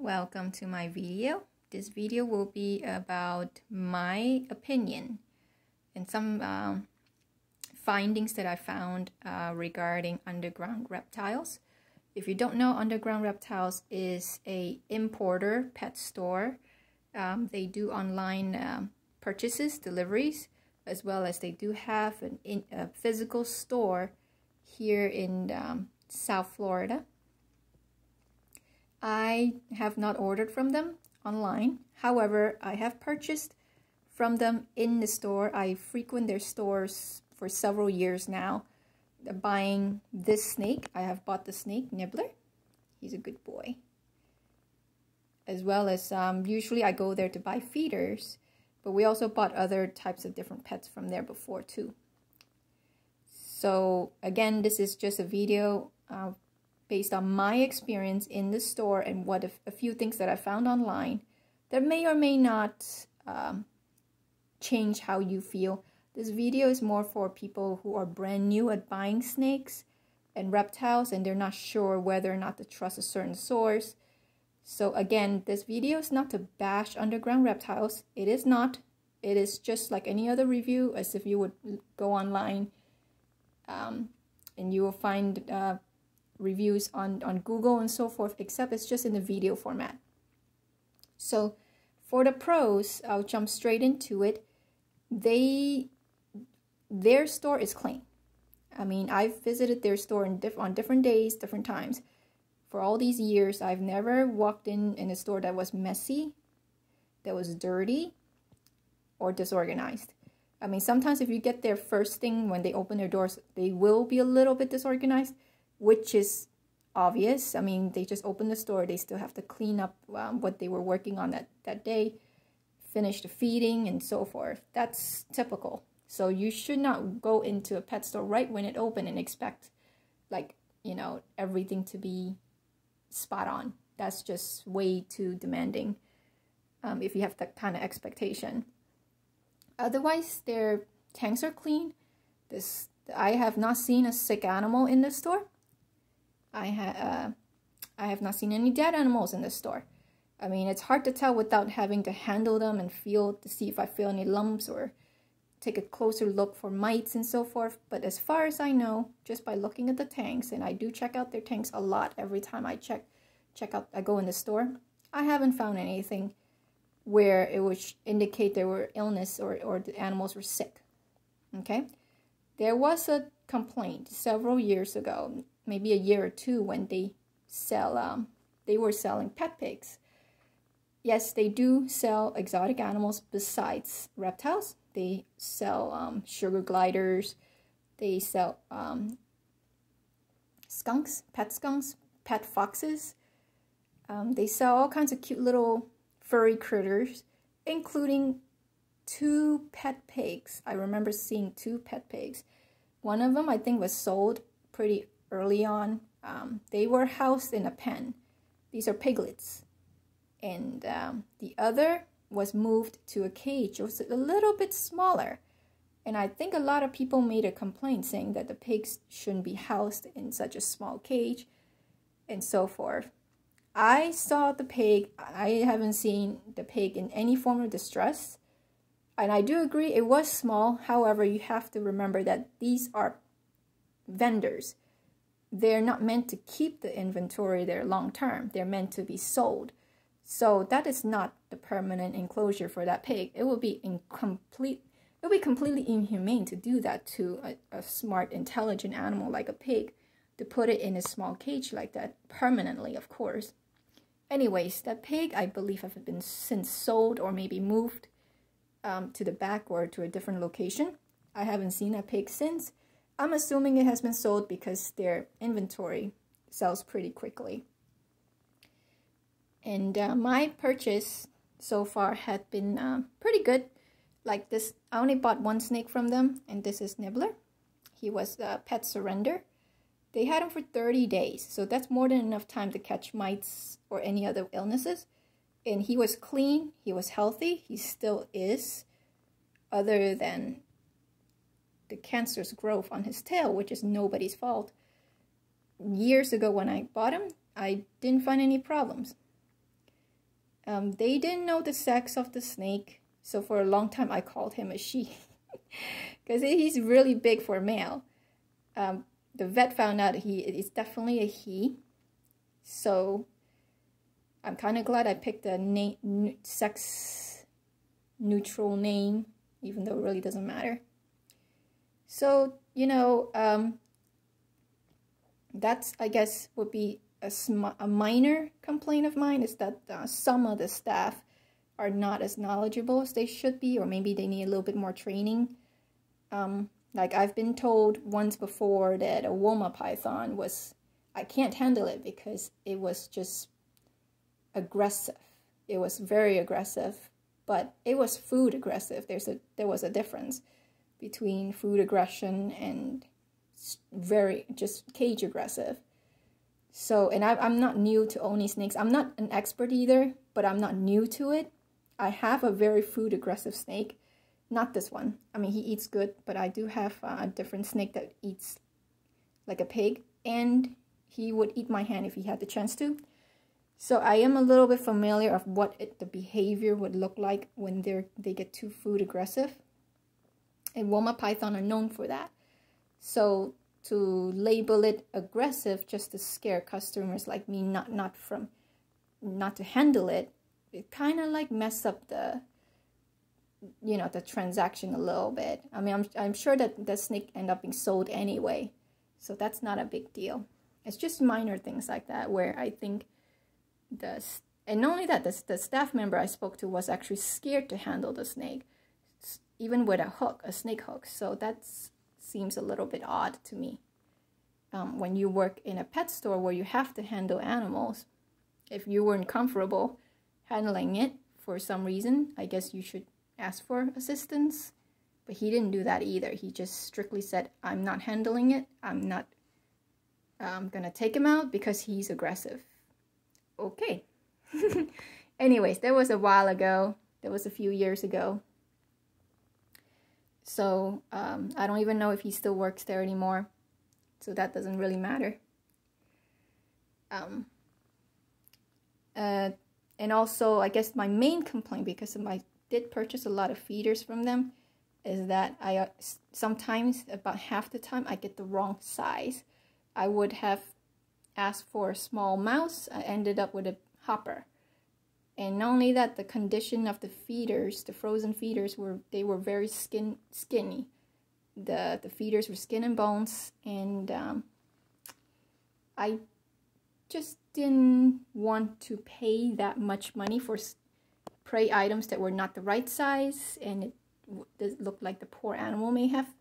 welcome to my video. This video will be about my opinion and some findings that I found regarding Underground Reptiles. If you don't know, Underground Reptiles is a importer pet store. They do online purchases, deliveries, as well as they do have a physical store here in South Florida. I have not ordered from them online. However, I have purchased from them in the store. I frequent their stores for several years now. Buying this snake. I have bought the snake, Nibbler. He's a good boy. As well as usually I go there to buy feeders, but we also bought other types of different pets from there before too. So again, this is just a video based on my experience in the store and what a few things that I found online that may or may not change how you feel. This video is more for people who are brand new at buying snakes and reptiles and they're not sure whether or not to trust a certain source. So again, this video is not to bash Underground Reptiles. It is not. It is just like any other review, as if you would go online and you will find reviews on Google and so forth, except it's just in the video format. So for the pros, I'll jump straight into it. Their store is clean. I mean, I've visited their store on different days, different times. For all these years, I've never walked in a store that was messy, that was dirty, or disorganized. I mean, sometimes if you get there first thing when they open their doors, they will be a little bit disorganized, which is obvious. I mean, they just open the store. They still have to clean up what they were working on that day, finish the feeding and so forth. That's typical. So you should not go into a pet store right when it opened and expect, like, you know, everything to be spot on. That's just way too demanding if you have that kind of expectation. Otherwise, their tanks are clean. I have not seen a sick animal in the store. I have not seen any dead animals in the store. I mean, it's hard to tell without having to handle them and feel to see if I feel any lumps or take a closer look for mites and so forth. But as far as I know, just by looking at the tanks, and I do check out their tanks a lot every time I I go in the store, I haven't found anything where it would indicate there were illness or the animals were sick. Okay, there was a complaint several years ago, maybe a year or two, when they were selling pet pigs. Yes, they do sell exotic animals besides reptiles. They sell sugar gliders. They sell skunks, pet foxes. They sell all kinds of cute little furry critters, including 2 pet pigs. I remember seeing 2 pet pigs. One of them, I think, was sold pretty early on. They were housed in a pen. These are piglets. And the other was moved to a cage. It was a little bit smaller. And I think a lot of people made a complaint saying that the pigs shouldn't be housed in such a small cage and so forth. I saw the pig. I haven't seen the pig in any form of distress. And I do agree it was small. However, you have to remember that these are vendors. They're not meant to keep the inventory there long term. They're meant to be sold. So that is not the permanent enclosure for that pig. It would be completely inhumane to do that to a smart, intelligent animal like a pig, to put it in a small cage like that permanently, of course. Anyways, that pig, I believe, have been since sold or maybe moved to the back or to a different location. I haven't seen that pig since. I'm assuming it has been sold because their inventory sells pretty quickly. And my purchase so far had been pretty good. Like this, I only bought 1 snake from them, and this is Nibbler. He was pet surrender. They had him for 30 days, so that's more than enough time to catch mites or any other illnesses. And he was clean, he was healthy, he still is, other than the cancerous growth on his tail, which is nobody's fault. Years ago when I bought him, I didn't find any problems. They didn't know the sex of the snake, so for a long time I called him a she because he's really big for a male. The vet found out it's definitely a he, so I'm kind of glad I picked a sex neutral name, even though it really doesn't matter. So, you know, that's, I guess, would be a minor complaint of mine, is that some of the staff are not as knowledgeable as they should be, or maybe they need a little bit more training. Like I've been told once before that a Woma python I can't handle it because it was just aggressive. It was very aggressive, but it was food aggressive. There was a difference between food aggression and very just cage aggressive. So, and I'm not new to owning snakes. I'm not an expert either, but I'm not new to it. I have a very food aggressive snake. Not this one. I mean, he eats good, but I do have a different snake that eats like a pig, and he would eat my hand if he had the chance to. So I am a little bit familiar of what the behavior would look like when they get too food aggressive. And Woma python are known for that. So to label it aggressive just to scare customers like me not to handle it, it kind of like mess up the transaction a little bit. I mean, I'm sure that the snake end up being sold anyway, so that's not a big deal. It's just minor things like that where I think and not only that, the staff member I spoke to was actually scared to handle the snake, even with a snake hook. So that seems a little bit odd to me. When you work in a pet store where you have to handle animals, if you weren't comfortable handling it for some reason, I guess you should ask for assistance. But he didn't do that either. He just strictly said, I'm not handling it. I'm gonna take him out because he's aggressive. Okay. Anyways, that was a while ago. That was a few years ago. So I don't even know if he still works there anymore. So that doesn't really matter. And also, I guess my main complaint, because I did purchase a lot of feeders from them, is that I sometimes, about half the time, I get the wrong size. I would have asked for a small mouse. I ended up with a hopper. And not only that, the condition of the feeders, the frozen feeders, were very skinny. The feeders were skin and bones, and I just didn't want to pay that much money for prey items that were not the right size, and it looked like the poor animal may have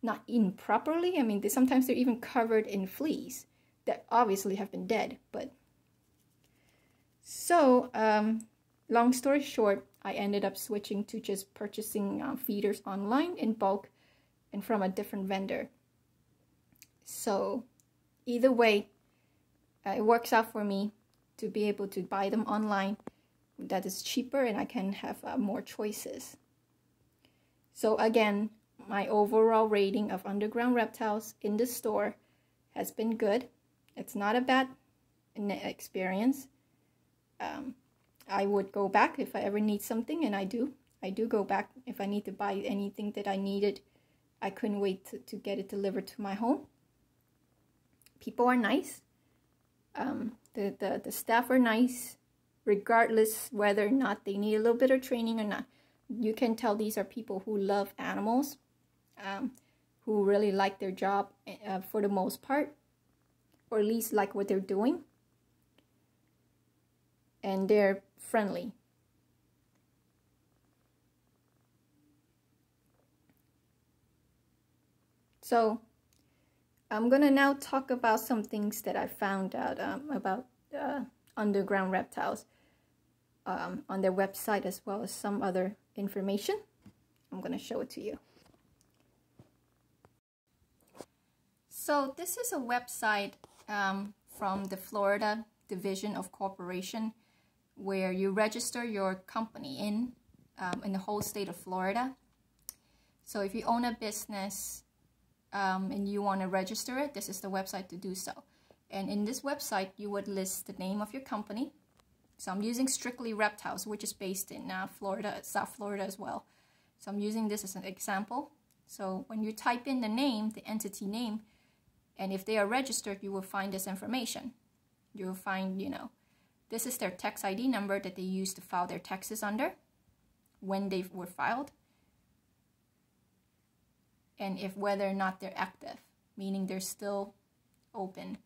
not eaten properly. I mean, sometimes they're even covered in fleas that obviously have been dead. But so, long story short, I ended up switching to just purchasing feeders online in bulk and from a different vendor. So either way, it works out for me to be able to buy them online. That is cheaper, and I can have more choices. So again, my overall rating of Underground Reptiles in the store has been good. It's not a bad experience. I would go back if I ever need something, and I do go back if I need to buy anything that I needed. I couldn't wait to get it delivered to my home. People are nice. The staff are nice, regardless whether or not they need a little bit of training or not. You can tell these are people who love animals, who really like their job for the most part, or at least like what they're doing. And they're friendly. So I'm gonna now talk about some things that I found out about Underground Reptiles on their website, as well as some other information. I'm gonna show it to you. So this is a website from the Florida Division of Corporation, where you register your company in the whole state of Florida. So if you own a business and you want to register it, this is the website to do so. And in this website, you would list the name of your company, So I'm using Strictly Reptiles, which is based in Florida, South Florida as well. So I'm using this as an example. So when you type in the name, the entity name, and if they are registered, you will find this information. You will find, this is their tax ID number that they used to file their taxes under when they were filed. And if whether or not they're active, meaning they're still open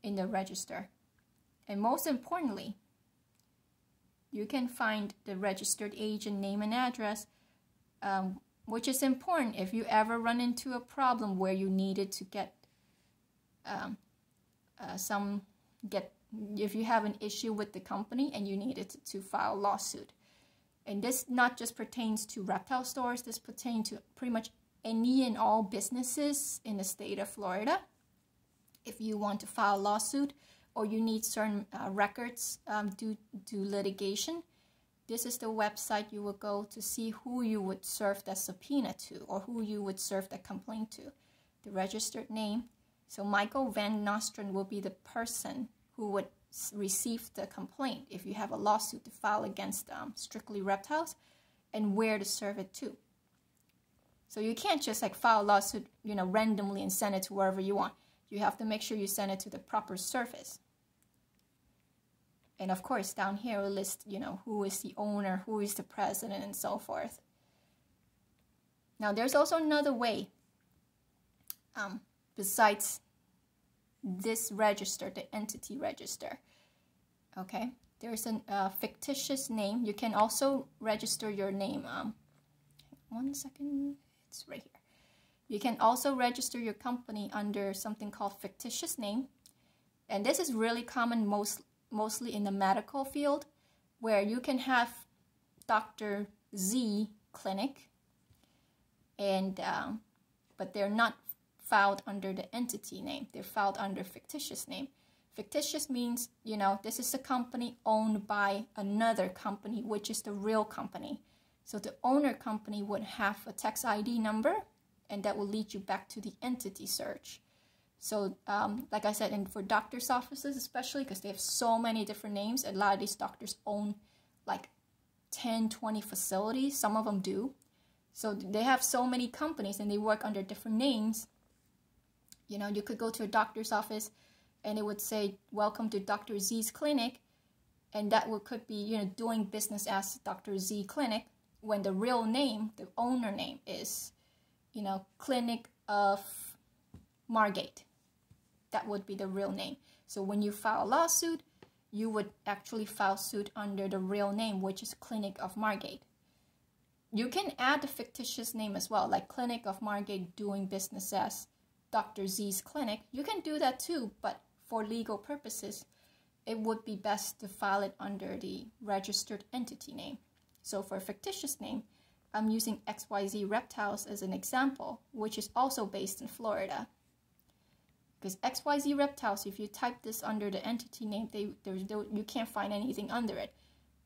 in the register. And most importantly, you can find the registered agent name and address, which is important if you ever run into a problem where you needed to get if you have an issue with the company and you needed to file a lawsuit. And this not just pertains to reptile stores, this pertains to pretty much any and all businesses in the state of Florida. If you want to file a lawsuit or you need certain records due to litigation, this is the website you will go to see who you would serve that subpoena to or who you would serve that complaint to. The registered name. So Michael Van Nostrand will be the person who would receive the complaint if you have a lawsuit to file against Strictly Reptiles, and where to serve it to. So you can't just like file a lawsuit, randomly and send it to wherever you want. You have to make sure you send it to the proper service. And of course, down here we'll list, who is the owner, who is the president, and so forth. Now, there's also another way, besides this register, the entity register. Okay, there's a fictitious name. You can also register your name. One second, it's right here. You can also register your company under something called fictitious name. And this is really common mostly in the medical field, where you can have Dr. Z clinic, and but they're not filed under the entity name. They're filed under fictitious name. Fictitious means, this is a company owned by another company, which is the real company. So the owner company would have a tax ID number, and that will lead you back to the entity search. So like I said, and for doctors' offices especially, because they have so many different names, a lot of these doctors own like 10, 20 facilities. Some of them do. So they have so many companies and they work under different names. You could go to a doctor's office and it would say, welcome to Dr. Z's clinic. And that could be, doing business as Dr. Z clinic, when the real name, the owner name is, Clinic of Margate. That would be the real name. So when you file a lawsuit, you would actually file suit under the real name, which is Clinic of Margate. You can add the fictitious name as well, like Clinic of Margate doing business as Dr. Z's clinic. You can do that too, but for legal purposes, it would be best to file it under the registered entity name. So for a fictitious name, I'm using XYZ Reptiles as an example, which is also based in Florida. Because XYZ Reptiles, if you type this under the entity name, you can't find anything under it.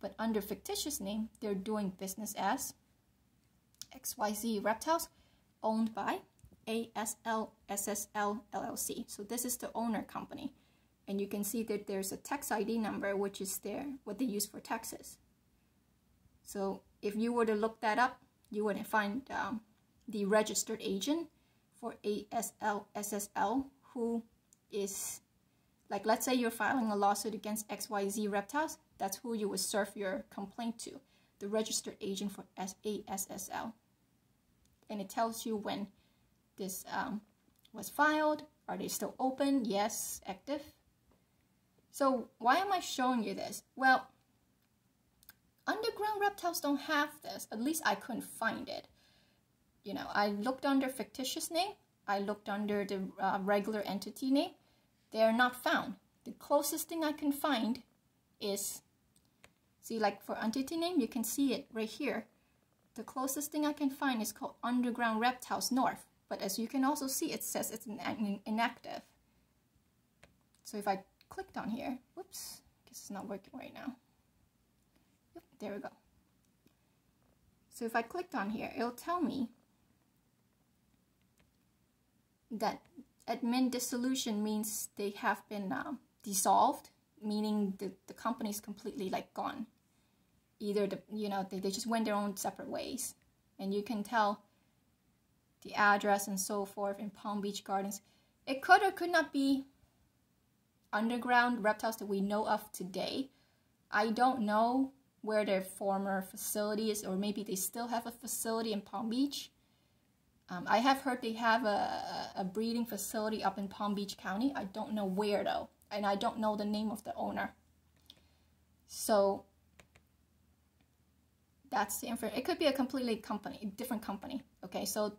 But under fictitious name, they're doing business as XYZ Reptiles, owned by ASL SSL LLC. So this is the owner company. And you can see that there's a tax ID number, which is what they use for taxes. So if you were to look that up, you would find the registered agent for ASL SSL, who is, like, let's say you're filing a lawsuit against XYZ Reptiles, that's who you would serve your complaint to, the registered agent for ASSL. And it tells you when this was filed. Are they still open? Yes, active. So why am I showing you this? Well, underground reptiles don't have this. At least I couldn't find it. I looked under fictitious name. I looked under the regular entity name. They are not found. The closest thing I can find is, see, like for entity name, you can see it right here. The closest thing I can find is called Underground Reptiles North. But as you can also see, it says it's inactive. So if I clicked on here, whoops, guess it's not working right now. Yep, there we go. So if I clicked on here, it'll tell me that admin dissolution means they have been dissolved. meaning the company is completely like gone. Either they just went their own separate ways, and you can tell the address and so forth in Palm Beach Gardens. It could or could not be underground reptiles that we know of today. I don't know where their former facility is, or maybe they still have a facility in Palm Beach. I have heard they have a breeding facility up in Palm Beach County. I don't know where though, and I don't know the name of the owner. So that's the information. It could be a completely different company. Okay, so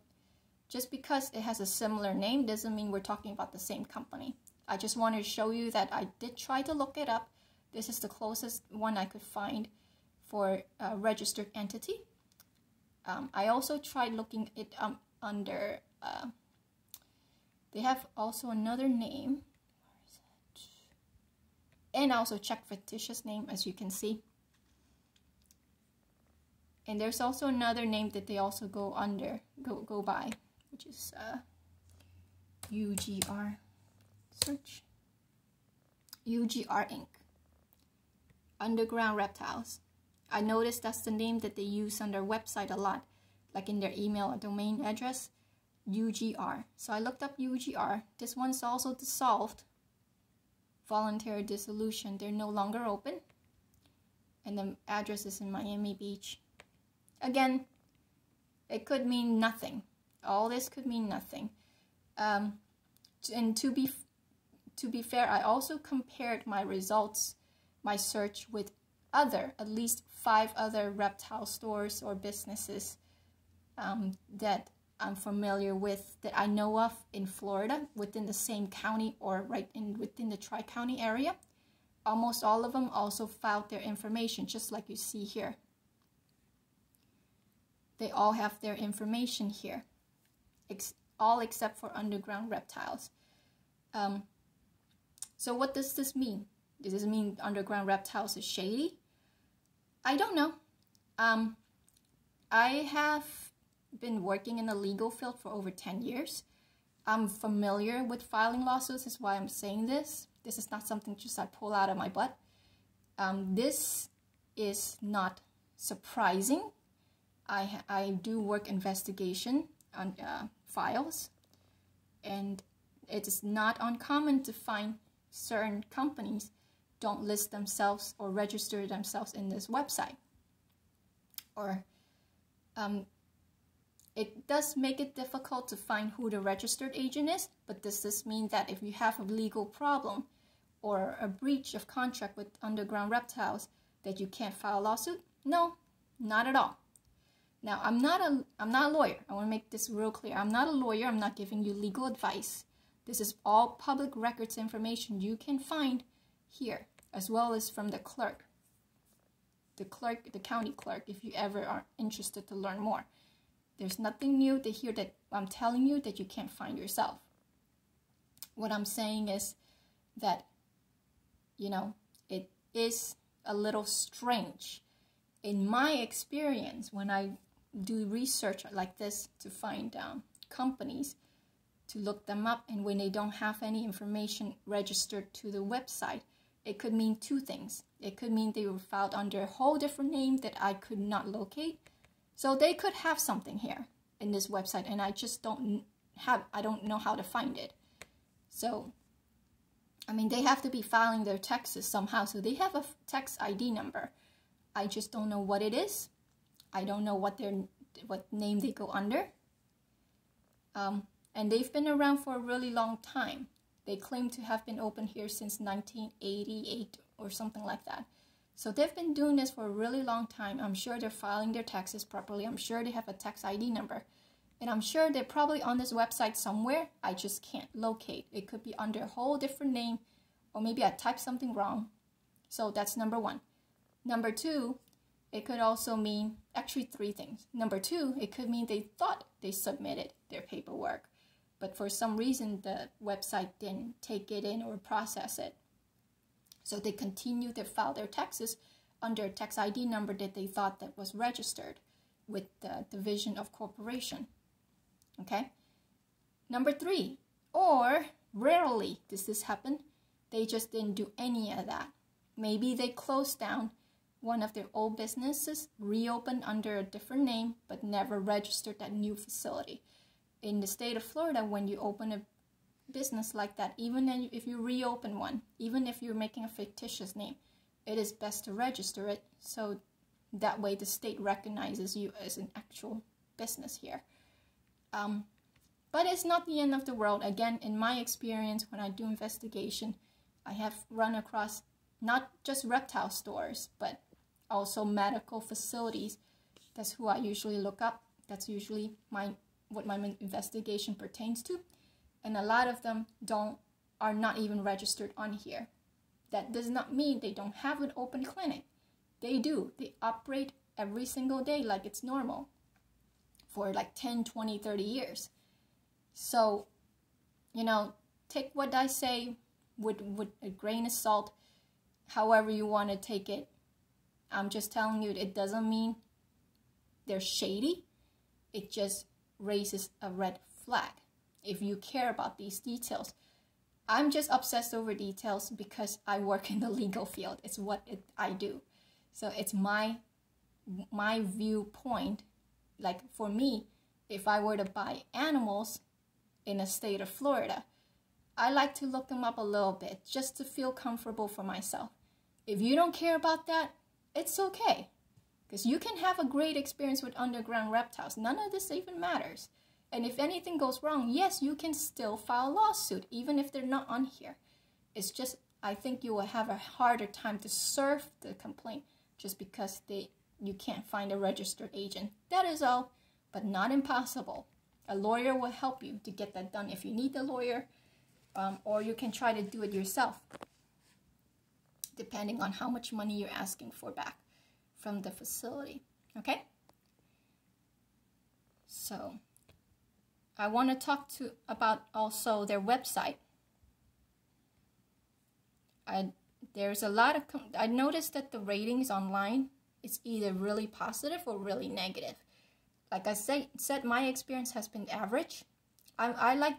just because it has a similar name doesn't mean we're talking about the same company. I just wanted to show you that I did try to look it up. This is the closest one I could find for a registered entity. I also tried looking it up under, they have also another name. Where is it? And I also checked fictitious name, as you can see. And there's also another name that they also go by, which is UGR. Search UGR Inc. Underground Reptiles. I noticed that's the name that they use on their website a lot, like in their email or domain address, UGR. So I looked up UGR. This one's also dissolved. Voluntary dissolution. They're no longer open. And the address is in Miami Beach. Again, it could mean nothing. All this could mean nothing. And to be fair, I also compared my results, my search, with at least 5 other reptile stores or businesses that I'm familiar with, that I know of in Florida, within the same county or within the Tri-County area. Almost all of them also filed their information, just like you see here. They all have their information here, all except for Underground Reptiles. So what does this mean? Does this mean Underground Reptiles is shady? I don't know. I have been working in the legal field for over 10 years. I'm familiar with filing lawsuits, is why I'm saying this. This is not something just I pull out of my butt. This is not surprising. I do work investigation on files, and it is not uncommon to find certain companies don't list themselves or register themselves in this website. Or it does make it difficult to find who the registered agent is, but does this mean that if you have a legal problem or a breach of contract with Underground Reptiles that you can't file a lawsuit? No, not at all. Now, I'm not a lawyer. I want to make this real clear. I'm not a lawyer. I'm not giving you legal advice. This is all public records information you can find here, as well as from the clerk, the county clerk, if you ever are interested to learn more. There's nothing new to hear that I'm telling you that you can't find yourself. What I'm saying is that, it is a little strange. In my experience, when I do research like this to find companies, to look them up, and when they don't have any information registered to the website, it could mean 2 things. It could mean they were filed under a whole different name that I could not locate. So they could have something here in this website, and I just don't know how to find it. So, I mean, they have to be filing their taxes somehow, so they have a tax ID number. I just don't know what it is. I don't know what name they go under. And they've been around for a really long time. They claim to have been open here since 1988 or something like that. So they've been doing this for a really long time. I'm sure they're filing their taxes properly. I'm sure they have a tax ID number. And I'm sure they're probably on this website somewhere. I just can't locate. It could be under a whole different name, or maybe I typed something wrong. So that's number 1. Number 2, it could also mean, actually 3 things. Number 2, it could mean they thought they submitted their paperwork, but for some reason the website didn't take it in or process it. So they continue to file their taxes under a tax ID number that they thought that was registered with the Division of Corporation. Okay? Number 3, or rarely does this happen, they just didn't do any of that. maybe they closed down one of their old businesses, reopened under a different name, but never registered that new facility. In the state of Florida, when you open a business like that, even if you reopen one, even if you're making a fictitious name, it is best to register it, so that way the state recognizes you as an actual business here. But it's not the end of the world. Again, in my experience, when I do investigation, I have run across not just reptile stores, but also medical facilities. That's who I usually look up. That's usually what my investigation pertains to. And a lot of them are not even registered on here. That does not mean they don't have an open clinic. They do. They operate every single day like it's normal for like 10, 20, 30 years. So, take what I say with a grain of salt, however you want to take it. I'm just telling you, it doesn't mean they're shady. It just raises a red flag if you care about these details. I'm just obsessed over details because I work in the legal field. It's what I do. So it's my viewpoint. Like for me, if I were to buy animals in a state of Florida, I like to look them up a little bit just to feel comfortable for myself. If you don't care about that, it's okay. Because you can have a great experience with underground reptiles. None of this even matters. And if anything goes wrong, yes, you can still file a lawsuit, even if they're not on here. It's just, I think you will have a harder time to serve the complaint just because you can't find a registered agent. That is all, but not impossible. A lawyer will help you to get that done if you need a lawyer, or you can try to do it yourself, depending on how much money you're asking for back from the facility, okay? So I want to talk about also their website. There's a lot of, I noticed that the ratings online is either really positive or really negative. Like I said, my experience has been average. I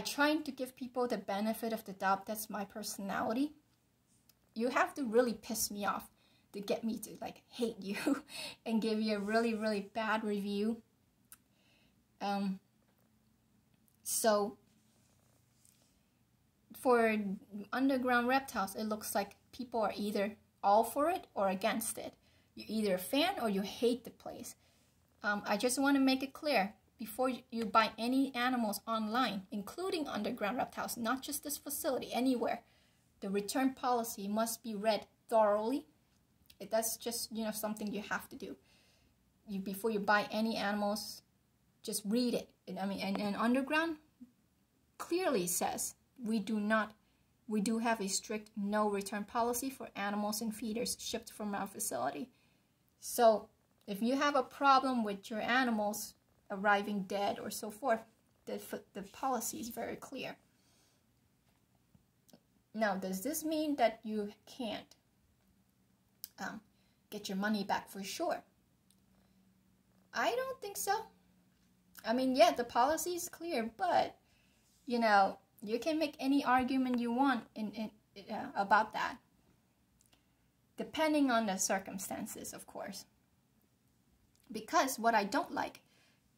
try to give people the benefit of the doubt. That's my personality. You have to really piss me off to get me to like hate you and give you a really, really bad review. So for underground reptiles, it looks like people are either all for it or against it. You're either a fan or you hate the place. I just want to make it clear, before you buy any animals online, including underground reptiles, not just this facility, anywhere, the return policy must be read thoroughly. That's just, something you have to do. Before you buy any animals, just read it. And underground clearly says we do have a strict no return policy for animals and feeders shipped from our facility. So if you have a problem with your animals arriving dead or so forth, the policy is very clear. Now, does this mean that you can't get your money back for sure? I don't think so. Yeah, the policy is clear, but, you can make any argument you want about that, depending on the circumstances, of course. Because what I don't like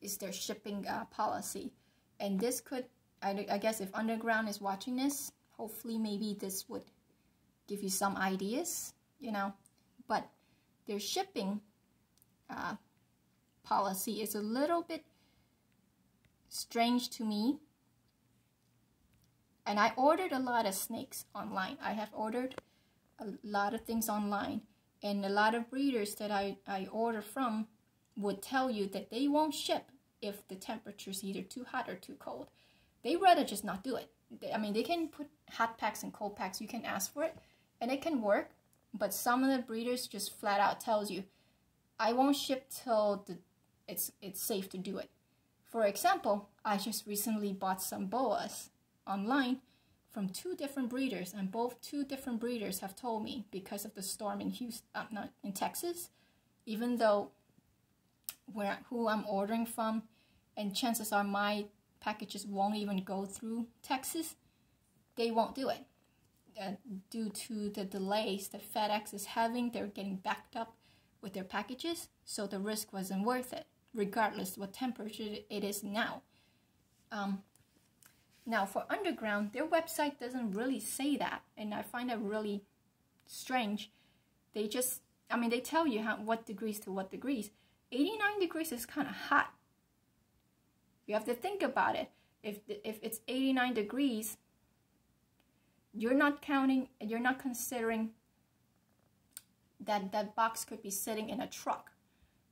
is their shipping policy. And this could, I guess if Underground is watching this, hopefully maybe this would give you some ideas, But their shipping policy is a little bit strange to me. And I ordered a lot of snakes online. I have ordered a lot of things online. And a lot of breeders that I order from would tell you that they won't ship if the temperature is either too hot or too cold. They rather just not do it. They can put hot packs and cold packs. You can ask for it, and it can work. But some of the breeders just flat out tells you, I won't ship till it's safe to do it. For example, I just recently bought some boas online from 2 different breeders, and both 2 different breeders have told me, because of the storm in in Texas, even though who I'm ordering from, and chances are my packages won't even go through Texas, they won't do it. due to the delays that FedEx is having, they're getting backed up with their packages, so the risk wasn't worth it, regardless what temperature it is now. Now for underground, their website doesn't really say that, and I find that really strange. They just, I mean, they tell you what degrees to what degrees. 89 degrees is kind of hot. You have to think about it. If it's 89 degrees, you're not considering that box could be sitting in a truck,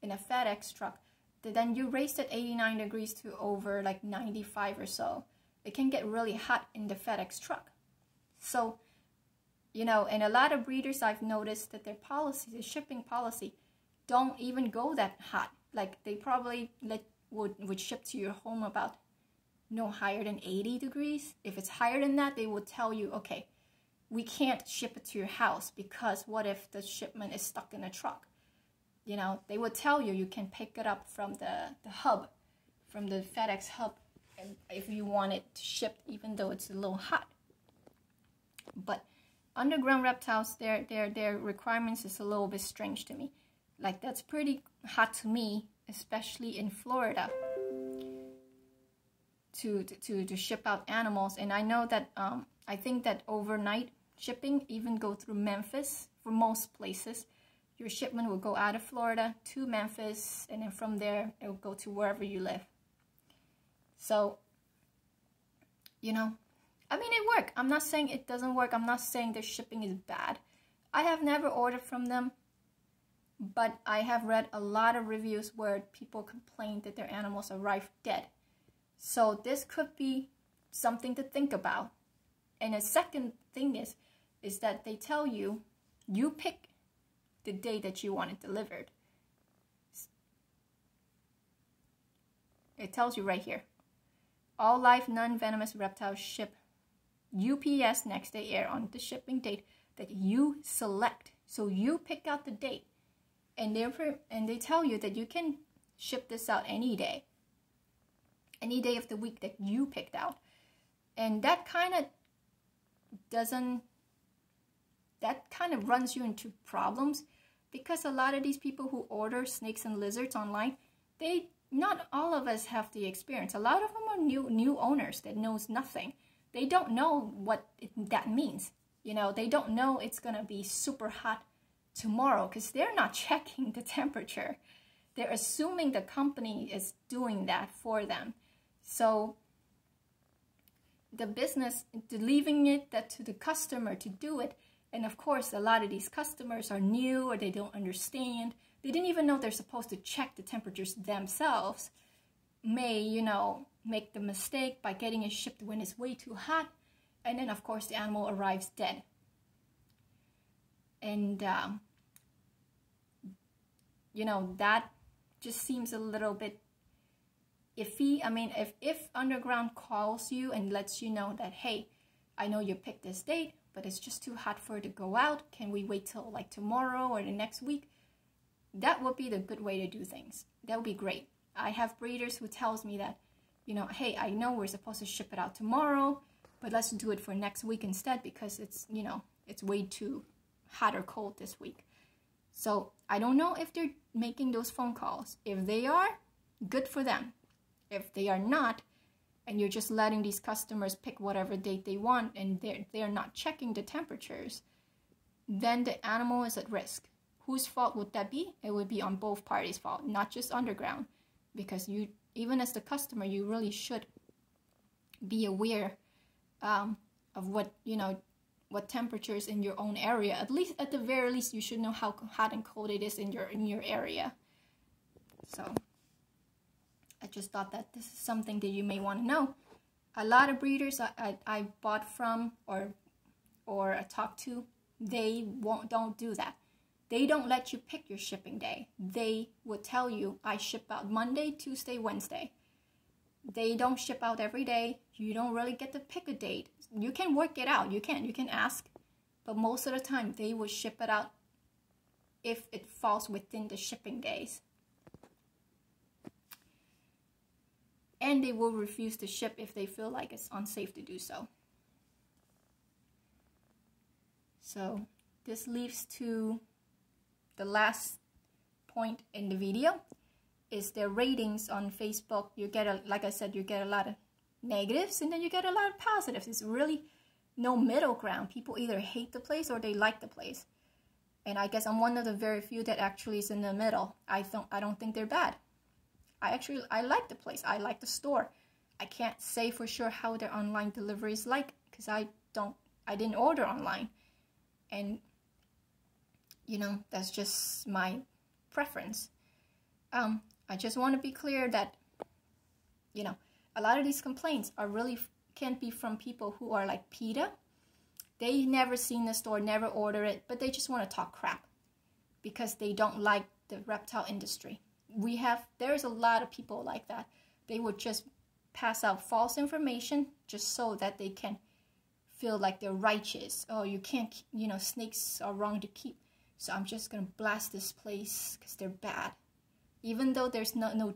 in a FedEx truck. Then you raise that 89 degrees to over like 95 or so. It can get really hot in the FedEx truck. So, you know, and a lot of breeders, I've noticed that their policy, the shipping policy, don't even go that hot. Like they probably would ship to your home about no higher than 80 degrees. If it's higher than that, they would tell you, okay, we can't ship it to your house because what if the shipment is stuck in a truck? You know, they would tell you you can pick it up from the hub, from the FedEx hub, and if you want it shipped, even though it's a little hot. But underground reptiles, their requirements is a little bit strange to me. Like that's pretty hot to me, especially in Florida, to ship out animals. And I know that I think that overnight shipping even go through Memphis for most places. Your shipment will go out of Florida to Memphis, and then from there it will go to wherever you live. So, you know, I mean, it works. I'm not saying it doesn't work. I'm not saying their shipping is bad. I have never ordered from them, but I have read a lot of reviews where people complain that their animals arrive dead. So this could be something to think about. And a second thing is that they tell you, you pick the day that you want it delivered. It tells you right here. All live non-venomous reptiles ship UPS next day air on the shipping date that you select. So you pick out the date. And they tell you that you can ship this out any day of the week that you picked out. And that kind of runs you into problems, because a lot of these people who order snakes and lizards online, not all of us have the experience. A lot of them are new owners that knows nothing. They don't know what that means. You know, they don't know it's gonna be super hot tomorrow because they're not checking the temperature. They're assuming the company is doing that for them. So the business, leaving it to the customer to do it, and of course a lot of these customers are new or they don't understand. They didn't even know they're supposed to check the temperatures themselves. May, you know, make the mistake by getting it shipped when it's way too hot, and then of course the animal arrives dead. And you know, that just seems a little bit iffy. I mean, if Underground calls you and lets you know that, hey, I know you picked this date, but it's just too hot for it to go out. Can we wait till like tomorrow or the next week? That would be the good way to do things. That would be great. I have breeders who tells me that, you know, hey, I know we're supposed to ship it out tomorrow, but let's do it for next week instead because it's, you know, it's way too hot or cold this week. So I don't know if they're making those phone calls. If they are, good for them. If they are not, and you're just letting these customers pick whatever date they want and they're not checking the temperatures, then the animal is at risk. Whose fault would that be? It would be on both parties' fault, not just Underground. Because you, even as the customer, you really should be aware of what, you know, what temperatures in your own area. At least, at the very least, you should know how hot and cold it is in your area. So I just thought that this is something that you may want to know. A lot of breeders I bought from or talked to, they don't do that. They don't let you pick your shipping day. They would tell you, I ship out Monday, Tuesday, Wednesday. They don't ship out every day. You don't really get to pick a date. You can work it out. You can ask. But most of the time, they will ship it out if it falls within the shipping days. And they will refuse to ship if they feel like it's unsafe to do so. So this leads to the last point in the video, is their ratings on Facebook. You get like I said, you get a lot of negatives and then you get a lot of positives. It's really no middle ground. People either hate the place or they like the place. And I guess I'm one of the very few that actually is in the middle. I don't think they're bad. I like the place. I like the store. I can't say for sure how their online delivery is like because I didn't order online. And you know, that's just my preference. I just want to be clear that, you know, a lot of these complaints are really can't be from people who are like PETA. They never seen the store, never order it, but they just want to talk crap because they don't like the reptile industry. There's a lot of people like that. They would just pass out false information just so that they can feel like they're righteous. Oh, you can't, you know, snakes are wrong to keep. So I'm just going to blast this place because they're bad. Even though there's no